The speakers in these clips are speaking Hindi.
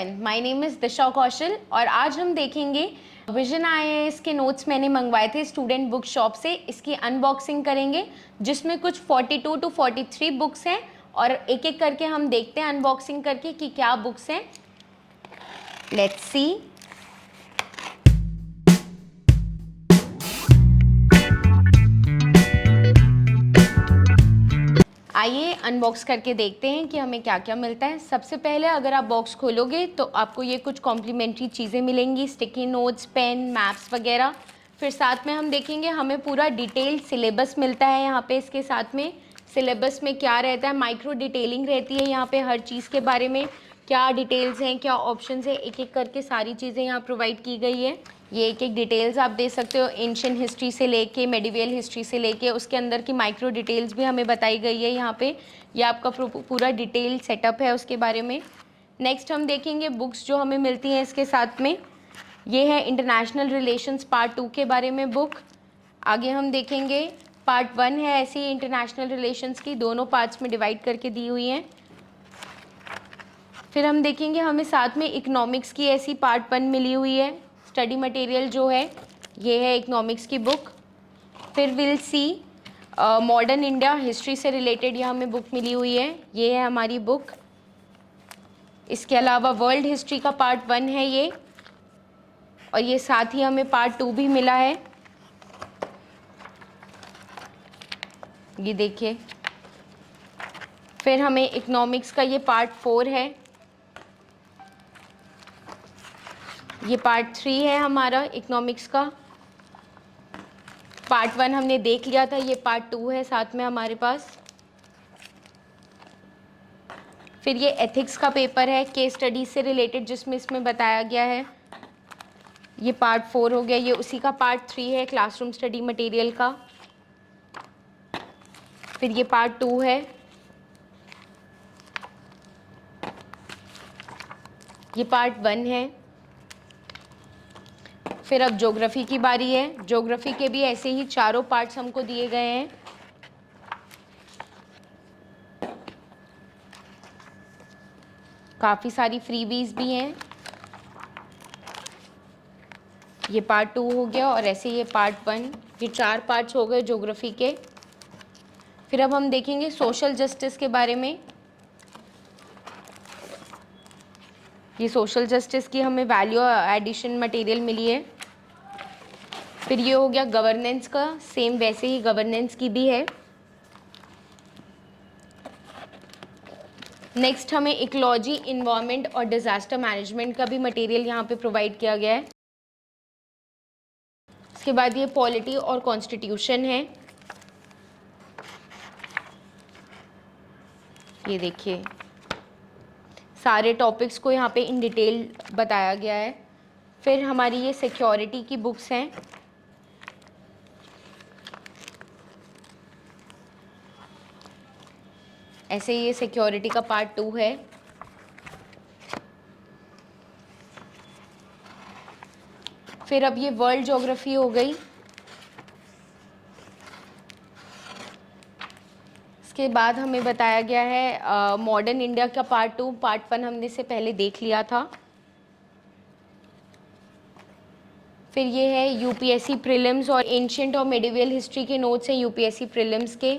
एवरीवन, माय नेम इज़ दिशा कौशल और आज हम देखेंगे विजन आईएएस के नोट्स मैंने मंगवाए थे स्टूडेंट बुक शॉप से। इसकी अनबॉक्सिंग करेंगे जिसमें कुछ 42 टू 43 बुक्स हैं और एक एक करके हम देखते हैं अनबॉक्सिंग करके कि क्या बुक्स हैं। Let's see. आइए अनबॉक्स करके देखते हैं कि हमें क्या क्या मिलता है। सबसे पहले अगर आप बॉक्स खोलोगे तो आपको ये कुछ कॉम्प्लीमेंट्री चीज़ें मिलेंगी, स्टिकी नोट्स, पेन, मैप्स वगैरह। फिर साथ में हम देखेंगे हमें पूरा डिटेल्ड सिलेबस मिलता है यहाँ पे। इसके साथ में सिलेबस में क्या रहता है, माइक्रो डिटेलिंग रहती है यहाँ पे हर चीज़ के बारे में, क्या डिटेल्स हैं, क्या ऑप्शंस हैं, एक एक करके सारी चीज़ें यहाँ प्रोवाइड की गई है। ये एक एक डिटेल्स आप दे सकते हो, एंशिएंट हिस्ट्री से लेके मेडिवल हिस्ट्री से लेके उसके अंदर की माइक्रो डिटेल्स भी हमें बताई गई है यहाँ पे। ये आपका पूरा डिटेल सेटअप है उसके बारे में। नेक्स्ट हम देखेंगे बुक्स जो हमें मिलती हैं इसके साथ में। ये है इंटरनेशनल रिलेशंस पार्ट 2 के बारे में बुक। आगे हम देखेंगे पार्ट 1 है ऐसी इंटरनेशनल रिलेशंस की, दोनों पार्ट्स में डिवाइड करके दी हुई हैं। फिर हम देखेंगे हमें साथ में इकोनॉमिक्स की ऐसी पार्ट 1 मिली हुई है। स्टडी मटेरियल जो है ये है इकोनॉमिक्स की बुक। फिर will see modern India history से रिलेटेड यह हमें बुक मिली हुई है, ये है हमारी बुक। इसके अलावा वर्ल्ड हिस्ट्री का पार्ट 1 है ये, और ये साथ ही हमें पार्ट 2 भी मिला है, ये देखिए। फिर हमें इकोनॉमिक्स का ये पार्ट 4 है, ये पार्ट 3 है हमारा इकोनॉमिक्स का। पार्ट 1 हमने देख लिया था, ये पार्ट 2 है साथ में हमारे पास। फिर ये एथिक्स का पेपर है केस स्टडीज से रिलेटेड जिसमें इसमें बताया गया है, ये पार्ट 4 हो गया। ये उसी का पार्ट 3 है क्लासरूम स्टडी मटेरियल का। फिर ये पार्ट 2 है, ये पार्ट 1 है। फिर अब ज्योग्राफी की बारी है। ज्योग्राफी के भी ऐसे ही चारों पार्ट्स हमको दिए गए हैं। काफ़ी सारी फ्रीबीज भी हैं। ये पार्ट 2 हो गया और ऐसे ये पार्ट 1, ये 4 पार्ट्स हो गए ज्योग्राफी के। फिर अब हम देखेंगे सोशल जस्टिस के बारे में। ये सोशल जस्टिस की हमें वैल्यू एडिशन मटेरियल मिली है। फिर ये हो गया गवर्नेंस का, सेम वैसे ही गवर्नेंस की भी है। नेक्स्ट हमें इकोलॉजी, इन्वायरमेंट और डिजास्टर मैनेजमेंट का भी मटेरियल यहाँ पे प्रोवाइड किया गया है। इसके बाद ये पॉलिटी और कॉन्स्टिट्यूशन है, ये देखिए सारे टॉपिक्स को यहाँ पे इन डिटेल बताया गया है। फिर हमारी ये सिक्योरिटी की बुक्स हैं, ऐसे ये सिक्योरिटी का पार्ट 2 है। फिर अब ये वर्ल्ड ज्योग्राफी हो गई। इसके बाद हमें बताया गया है मॉडर्न इंडिया का पार्ट 2। पार्ट 1 हमने से पहले देख लिया था। फिर ये है यूपीएससी प्रीलिम्स और एंशिएंट और मेडिवल हिस्ट्री के नोट्स हैं यूपीएससी प्रीलिम्स के।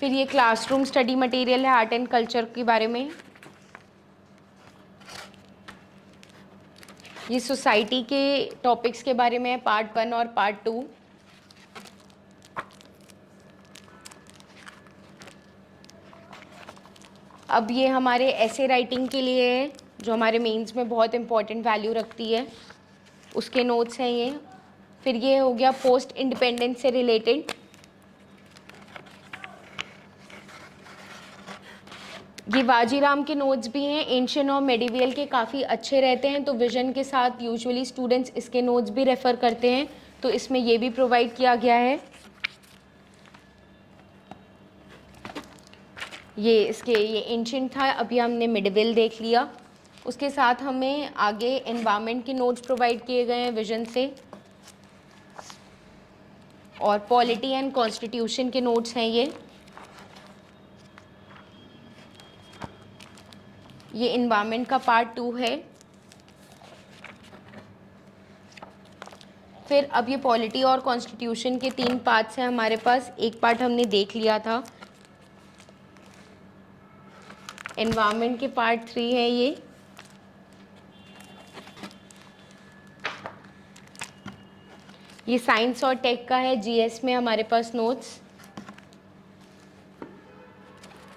फिर ये क्लासरूम स्टडी मटेरियल है आर्ट एंड कल्चर के बारे में। ये सोसाइटी के टॉपिक्स के बारे में है, पार्ट 1 और पार्ट 2। अब ये हमारे ऐसे राइटिंग के लिए है जो हमारे मेंस में बहुत इम्पोर्टेंट वैल्यू रखती है, उसके नोट्स हैं ये। फिर ये हो गया पोस्ट इंडिपेंडेंस से रिलेटेड। ये वाजीराम के नोट्स भी हैं, एंशिएंट और मेडिवल के काफ़ी अच्छे रहते हैं, तो विजन के साथ यूजुअली स्टूडेंट्स इसके नोट्स भी रेफ़र करते हैं, तो इसमें ये भी प्रोवाइड किया गया है। ये एंशिएंट था, अभी हमने मेडिवल देख लिया। उसके साथ हमें आगे एनवायरनमेंट के नोट्स प्रोवाइड किए गए हैं विजन से, और पॉलिटी एंड कॉन्स्टिट्यूशन के नोट्स हैं ये। ये एनवायरनमेंट का पार्ट 2 है। फिर अब ये पॉलिटी और कॉन्स्टिट्यूशन के 3 पार्ट्स हैं हमारे पास। एक पार्ट हमने देख लिया था, एनवायरनमेंट के पार्ट 3 है ये। ये साइंस और टेक का है, जीएस में हमारे पास नोट्स।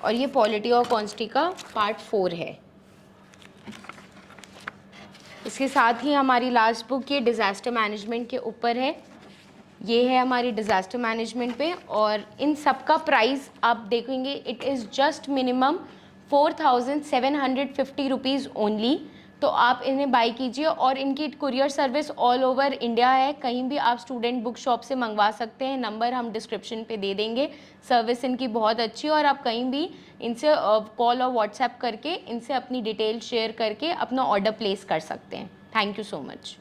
और ये पॉलिटी और कॉन्स्टी का पार्ट 4 है। इसके साथ ही हमारी लास्ट बुक ये डिज़ास्टर मैनेजमेंट के ऊपर है। ये है हमारी डिज़ास्टर मैनेजमेंट पे, और इन सब का प्राइस आप देखेंगे it is just minimum 4750 rupees only. तो आप इन्हें बाई कीजिए, और इनकी courier service all over India है। कहीं भी आप स्टूडेंट बुक शॉप से मंगवा सकते हैं, नंबर हम डिस्क्रिप्शन पे दे देंगे। सर्विस इनकी बहुत अच्छी है, और आप कहीं भी इनसे कॉल और व्हाट्सएप करके इनसे अपनी डिटेल शेयर करके अपना ऑर्डर प्लेस कर सकते हैं। Thank you so much.